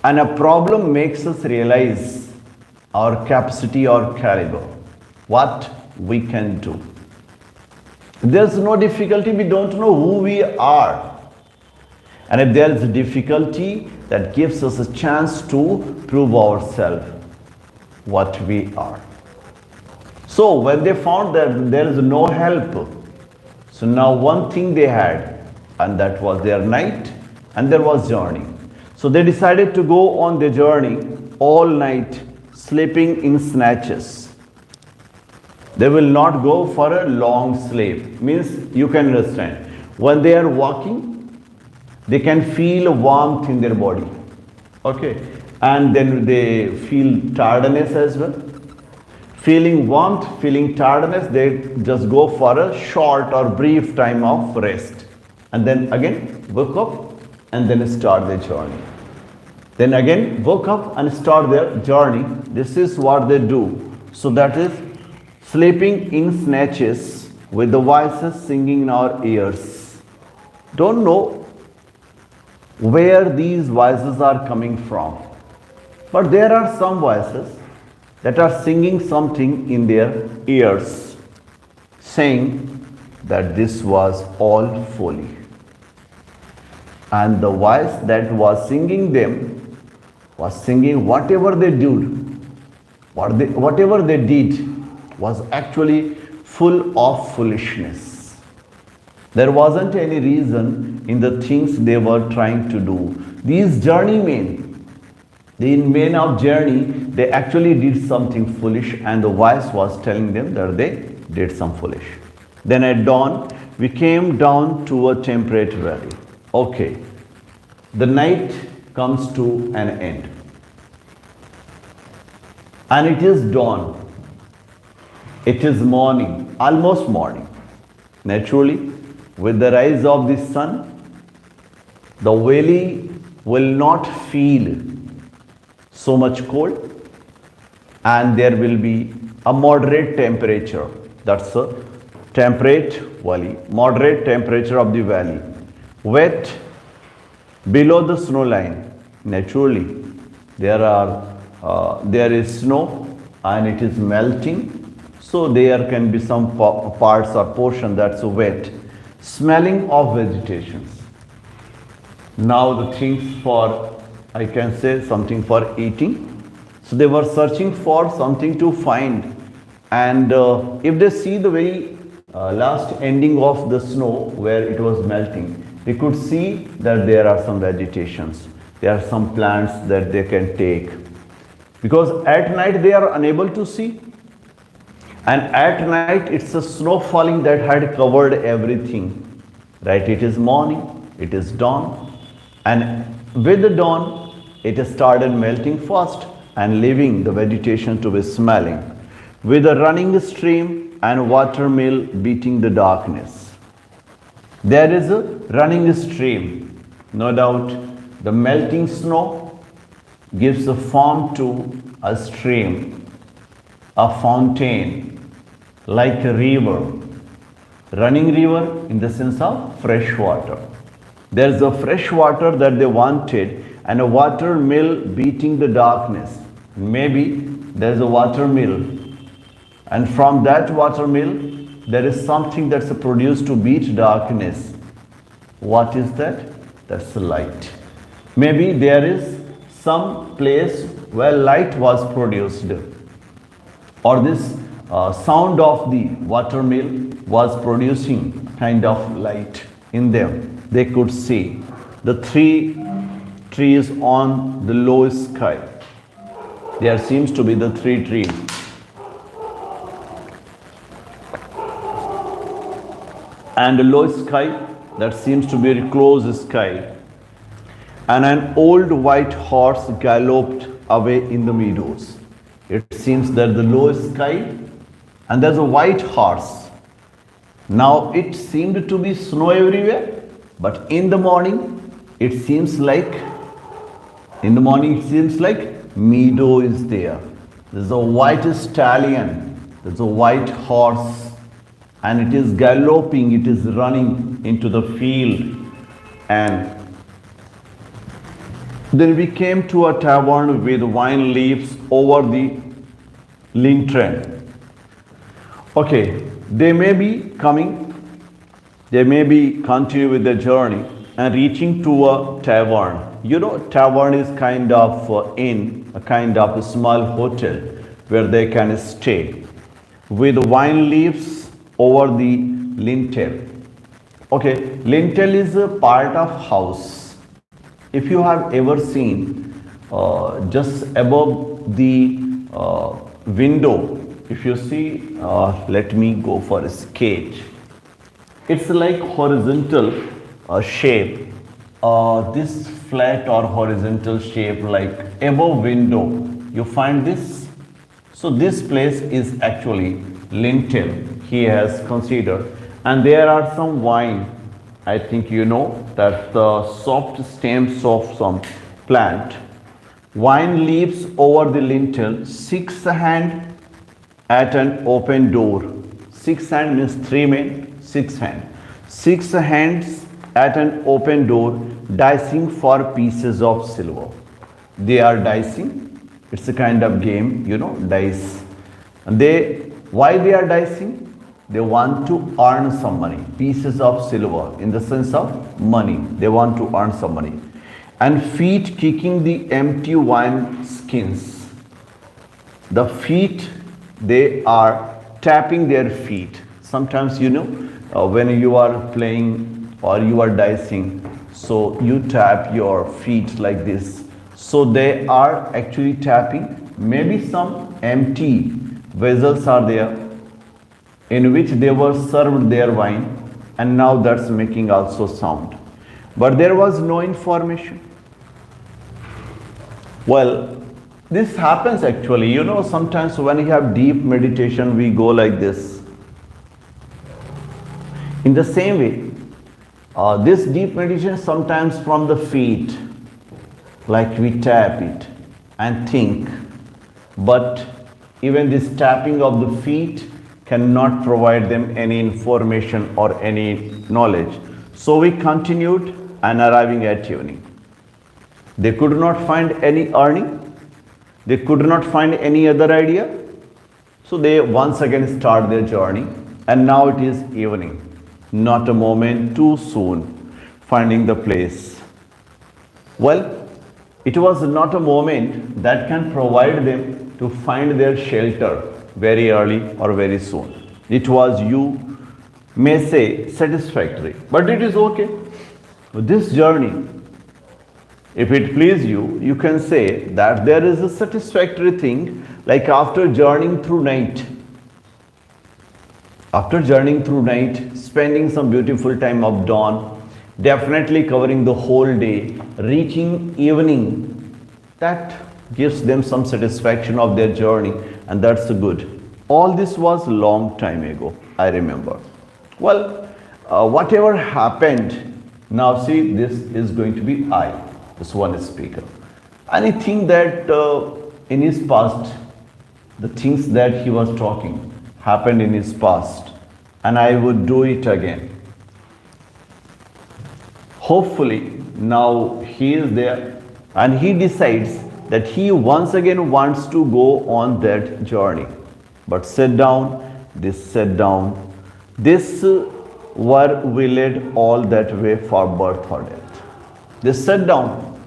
Speaker 1: And a problem makes us realize our capacity or caliber, what we can do. If there's no difficulty, we don't know who we are. And if there is a difficulty, that gives us a chance to prove ourselves what we are. So when they found that there is no help, so now one thing they had, and that was their night, and there was journey. So they decided to go on their journey all night, sleeping in snatches. They will not go for a long sleep. Means you can understand. When they are walking, they can feel warmth in their body. Okay. And then they feel tiredness as well. Feeling warmth, feeling tiredness, they just go for a short or brief time of rest. And then again, wake up and then start their journey. Then again, woke up and start their journey. This is what they do. So that is sleeping in snatches with the voices singing in our ears. Don't know where these voices are coming from. But there are some voices that are singing something in their ears, saying that this was all folly. And the voice that was singing them was singing. Whatever they did was actually full of foolishness. There wasn't any reason in the things they were trying to do. These journeymen, the men of journey, they actually did something foolish, and the voice was telling them that they did some foolish. Then at dawn, we came down to a temperate valley. Okay, the night comes to an end. And it is dawn. It is morning, almost morning. Naturally, with the rise of the sun, the valley will not feel so much cold, and there will be a moderate temperature. That's a temperate valley, moderate temperature of the valley. Wet below the snow line. Naturally, there is snow and it is melting. So there can be some parts or portion that's wet. Smelling of vegetations. Now the things for, I can say, something for eating. So they were searching for something to find. And if they see the very last ending of the snow where it was melting, they could see that there are some vegetations. There are some plants that they can take. Because at night they are unable to see. And at night it's a snow falling that had covered everything. Right? It is morning, it is dawn. And with the dawn, it started melting fast and leaving the vegetation to be smelling. With a running stream and water mill beating the darkness. There is a running stream. No doubt the melting snow gives a form to a stream, a fountain, like a river. Running river in the sense of fresh water. There's a fresh water that they wanted and a water mill beating the darkness. Maybe there's a water mill, and from that water mill there is something that's produced to beat darkness. What is that? That's the light. Maybe there is some place where light was produced, or this sound of the water mill was producing kind of light in them. They could see the three trees on the low sky. There seems to be the three trees. And the low sky, that seems to be a close sky. And an old white horse galloped away in the meadows. It seems that the low sky, and there's a white horse. Now it seemed to be snow everywhere, but in the morning it seems like meadow is there. There's a white stallion, there's a white horse, and it is galloping, it is running into the field. And then we came to a tavern with wine leaves over the lintel. Okay, they may be coming, they may be continue with their journey and reaching to a tavern. You know, tavern is kind of inn, a kind of a small hotel where they can stay with wine leaves over the lintel. Okay, lintel is a part of house. If you have ever seen just above the window, if you see, let me go for a sketch. It's like horizontal shape. This flat or horizontal shape like above window, you find this. So this place is actually lintel he has considered. And there are some wine. I think you know that the soft stems of some plant. Wine leaves over the lintel, 6 hands at an open door. 6 hands means 3 men, 6 hands. 6 hands at an open door, dicing for pieces of silver. They are dicing. It's a kind of game, you know, dice. And why they are dicing? They want to earn some money, pieces of silver in the sense of money. They want to earn some money. and feet kicking the empty wine skins. The feet, they are tapping their feet. Sometimes, when you are playing or you are dicing, so you tap your feet like this. So they are actually tapping. Maybe some empty vessels are there in which they were served their wine, and now that's making also sound. But there was no information. Well, this happens actually, sometimes when you have deep meditation, we go like this. In the same way, this deep meditation sometimes from the feet, like we tap it and think. But even this tapping of the feet cannot provide them any information or any knowledge. So we continued and arriving at evening. They could not find any earning. They could not find any other idea. So they once again start their journey, and now it is evening. Not a moment too soon finding the place. Well, it was not a moment that can provide them to find their shelter very early or very soon. It was, you may say, satisfactory, but it is okay. This journey, if it please you, you can say that there is a satisfactory thing, like after journeying through night. After journeying through night, spending some beautiful time of dawn, definitely covering the whole day, reaching evening, that gives them some satisfaction of their journey, and that's good. All this was long time ago, I remember. Well, whatever happened, now see, this is going to be I, this one speaker. And I think that in his past, the things that he was talking happened in his past, and I would do it again. Hopefully, now he is there and he decides that he once again wants to go on that journey. But sit down, this were willed all that way for birth or death. This sit down,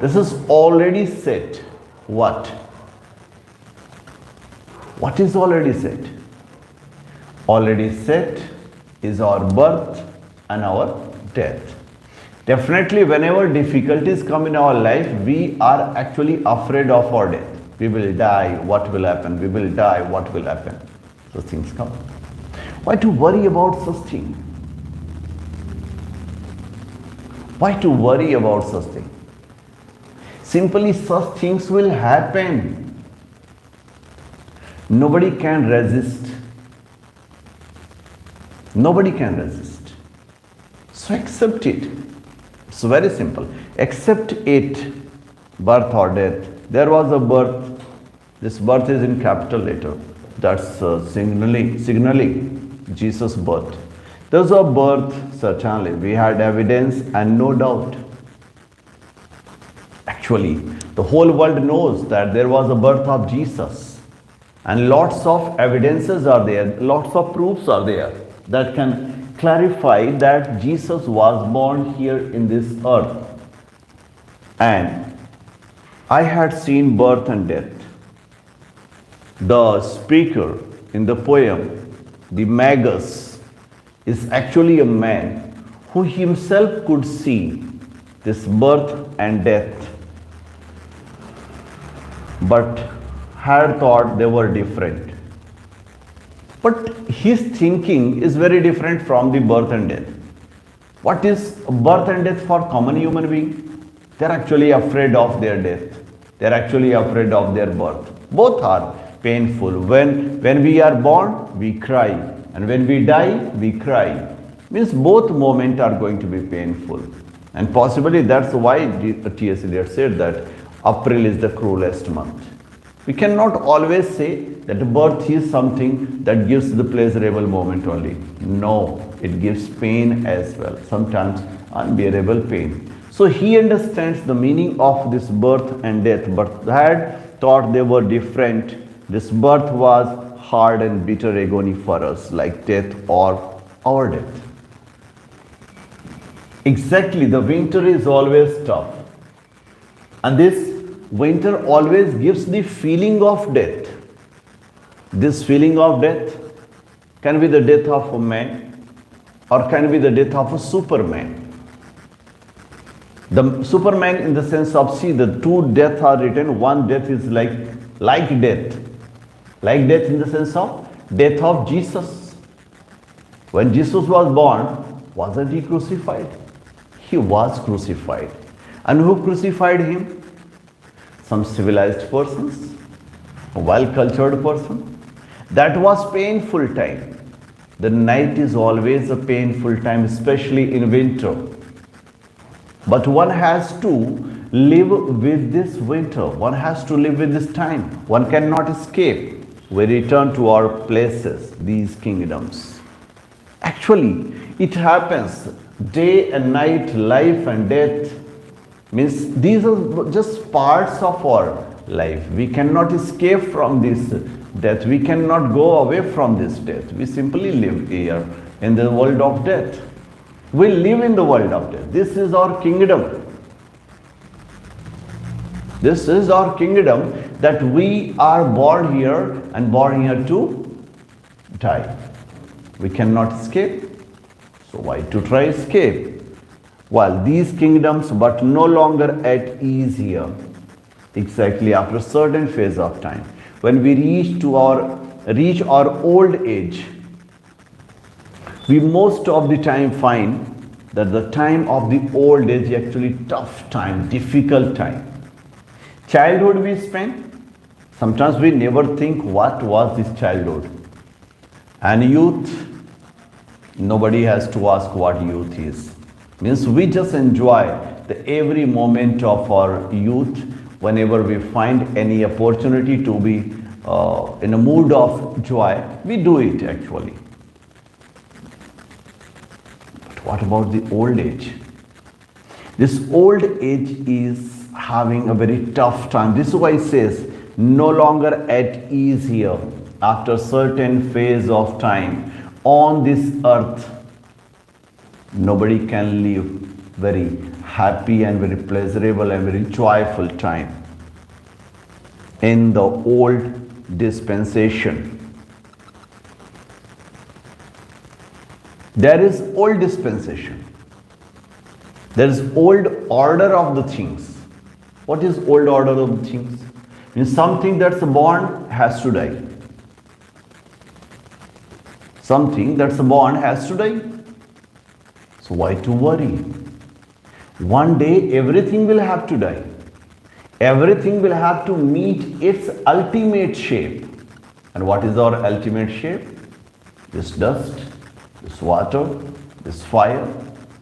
Speaker 1: this is already set. What? What is already set? Already set is our birth and our death. Definitely, whenever difficulties come in our life, we are actually afraid of our death. We will die, what will happen? We will die, what will happen? So things come. Why to worry about such things? Why to worry about such things? Simply such things will happen. Nobody can resist. Nobody can resist. So accept it. It's very simple. Accept it. Birth or death. There was a birth. This birth is in capital letter. That's signaling Jesus' birth. There's a birth, certainly. We had evidence and no doubt. Actually, the whole world knows that there was a birth of Jesus. And lots of evidences are there, lots of proofs are there that can clarify that Jesus was born here in this earth. And I had seen birth and death. The speaker in the poem, the Magus, is actually a man who himself could see this birth and death, but had thought they were different. But his thinking is very different from the birth and death. What is birth and death for common human being? They are actually afraid of their death. They are actually afraid of their birth. Both are painful. When we are born, we cry. And when we die, we cry. Means both moments are going to be painful. And possibly that's why T.S. Eliot said that April is the cruelest month. We cannot always say that birth is something that gives the pleasurable moment only. No, it gives pain as well, sometimes unbearable pain. So he understands the meaning of this birth and death, but had thought they were different. This birth was hard and bitter agony for us, like death or our death. Exactly, the winter is always tough. And this winter always gives the feeling of death. This feeling of death can be the death of a man or can be the death of a superman. The superman in the sense of, see, the two deaths are written. One death is like death. Like death in the sense of death of Jesus. When Jesus was born, wasn't he crucified? He was crucified. And who crucified him? Some civilized persons, a well-cultured person. That was painful time. The night is always a painful time, especially in winter. But one has to live with this winter. One has to live with this time. One cannot escape. We return to our places, these kingdoms. Actually, it happens day and night, life and death. Means these are just parts of our life. We cannot escape from this death. We cannot go away from this death. We simply live here in the world of death. We live in the world of death. This is our kingdom. This is our kingdom, that we are born here and born here to die. We cannot escape. So why to try escape? Well, these kingdoms, but no longer at ease here. Exactly after a certain phase of time, when we reach our old age, we most of the time find that the time of the old age is actually tough time, difficult time. Childhood we spend, sometimes we never think what was this childhood. And youth, nobody has to ask what youth is. Means we just enjoy the every moment of our youth. Whenever we find any opportunity to be in a mood of joy, we do it actually. But what about the old age? This old age is having a very tough time. This is why it says, no longer at ease here. After a certain phase of time on this earth, nobody can live very happy and very pleasurable and very joyful time. In the old dispensation, there is old dispensation. There is old order of the things. What is old order of the things? Means something that's born has to die. Something that's born has to die. So why to worry? One day everything will have to die. Everything will have to meet its ultimate shape. And what is our ultimate shape? This dust, this water, this fire,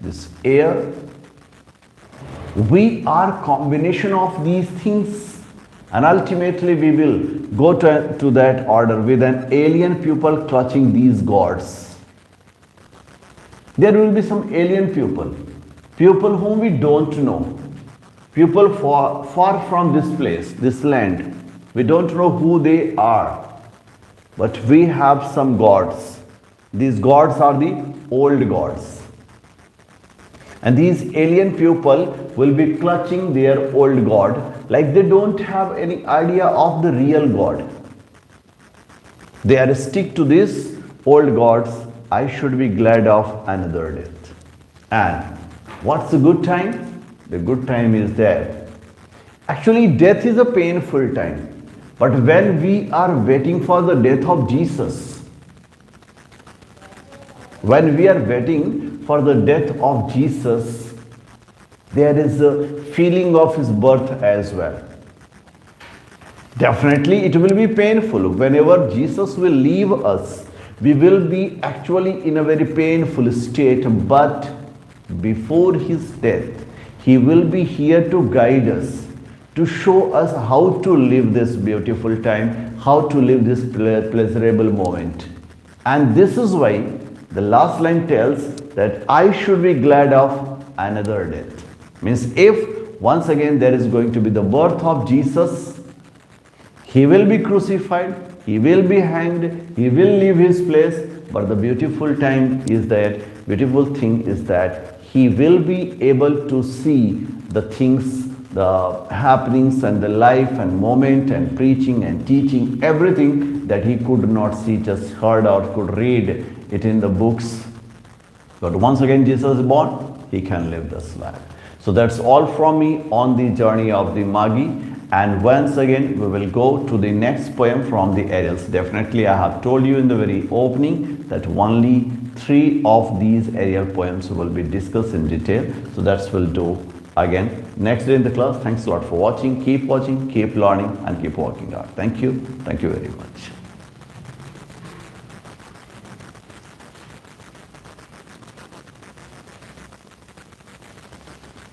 Speaker 1: this air. We are combination of these things, and ultimately we will go to that order with an alien people clutching these gods. There will be some alien people whom we don't know, people far from this place, this land. We don't know who they are, but we have some gods. These gods are the old gods. And these alien people will be clutching their old god, like they don't have any idea of the real God. They are stick to these old gods. I should be glad of another death. And what's the good time? The good time is that actually death is a painful time. But when we are waiting for the death of Jesus, when we are waiting for the death of Jesus, there is a feeling of his birth as well. Definitely it will be painful. Whenever Jesus will leave us, we will be actually in a very painful state, but before his death, he will be here to guide us, to show us how to live this beautiful time, how to live this pleasurable moment. And this is why the last line tells that I should be glad of another death. Means if once again there is going to be the birth of Jesus, he will be crucified, he will be hanged, he will leave his place, but the beautiful thing is that he will be able to see the things the happenings and the life and moment and preaching and teaching, everything that he could not see, just heard or could read it in the books. But once again Jesus is born, he can live this life. So that's all from me on the journey of the Magi. And once again, we will go to the next poem from the Ariels. Definitely, I have told you in the very opening that only 3 of these Ariel poems will be discussed in detail. So that's we'll do again next day in the class. Thanks a lot for watching. Keep watching, keep learning, and keep working hard. Thank you. Thank you very much.